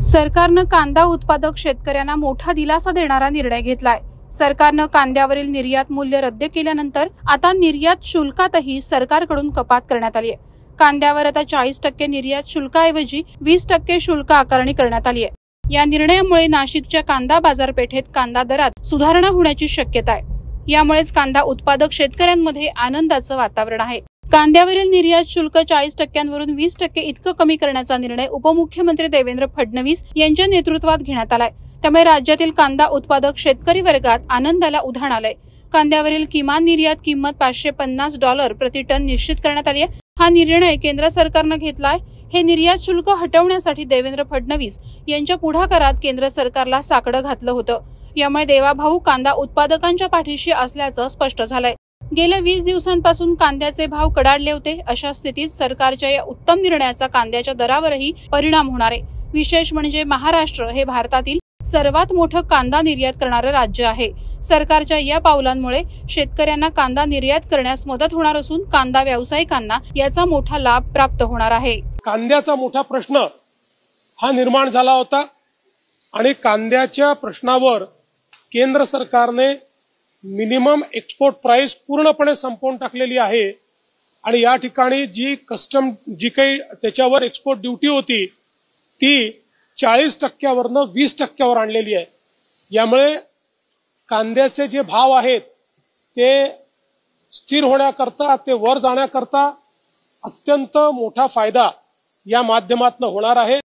सरकारनं कांदा उत्पादक शेतकऱ्यांना मोठा दिलासा देणारा निर्णय घेतलाय। सरकारनं कांद्यावरील निर्यात मूल्य रद्द केल्यानंतर आता निर्यात शुल्कातही सरकारकडून कपात करण्यात आली आहे। कांद्यावर आता 40% निर्यात शुल्काऐवजी 20% शुल्क आकारणी करण्यात आली आहे। या निर्णयामुळे नाशिकच्या कांदा बाजारपेठेत कांदा दरात सुधारणा होण्याची शक्यता आहे। यामुळेच कांदा उत्पादक शेतकऱ्यांमध्ये आनंदाचं वातावरण आहे। कांद्यावरील निर्यात शुल्क 40%वरून 20% इतकं कमी करण्याचा निर्णय उपमुख्यमंत्री देवेंद्र फडणवीस यांच्या नेतृत्वात घेण्यात आलाय। त्यामुळे राज्यातील कांदा उत्पादक शेतकरी वर्गात आनंदाला उधाण आलंय। कांद्यावरील किमान निर्यात किंमत $550 प्रति टन निश्चित करण्यात आली आहे। हा निर्णय केंद्र सरकारनं घेतलाय। हे निर्यात शुल्क हटवण्यासाठी देवेंद्र फडणवीस यांच्या पुढाकारात केंद्र सरकारला साकडं घातलं होतं। यामुळे देवाभाऊ कांदा उत्पादकांच्या पाठीशी असल्याचं स्पष्ट झालंय। गेल्या 20 दिवसांपासून कांद्याचे भाव कडाडले होते। अशा स्थितीत सरकारच्या या उत्तम निर्णयाचा कांद्याच्या दरावरही परिणाम होणार आहे। विशेष म्हणजे महाराष्ट्र हे भारतातील सर्वात मोठं कांदा निर्यात करणारं राज्य आहे। सरकारच्या या पावलांमुळे शेतकऱ्यांना कांदा निर्यात करण्यास मदत होणार असून कांदा व्यावसायिकांना याचा मोठा लाभ प्राप्त होणार आहे। कांद्याचा मोठा प्रश्न हा निर्माण झाला होता आणि कांद्याच्या प्रश्नावर केंद्र सरकारने मिनिमम एक्सपोर्ट प्राइस पूर्णपणे संपवून टाकलेली आहे आणि या ठिकाणी जी काही त्याच्यावर एक्सपोर्ट ड्युटी होती ती 40%वरनं 20%वर आणलेली आहे। यामुळे कांद्याचे जे भाव आहेत ते स्थिर होण्याकरता, ते वर जाण्याकरता अत्यंत मोठा फायदा या माध्यमातून होणार आहे।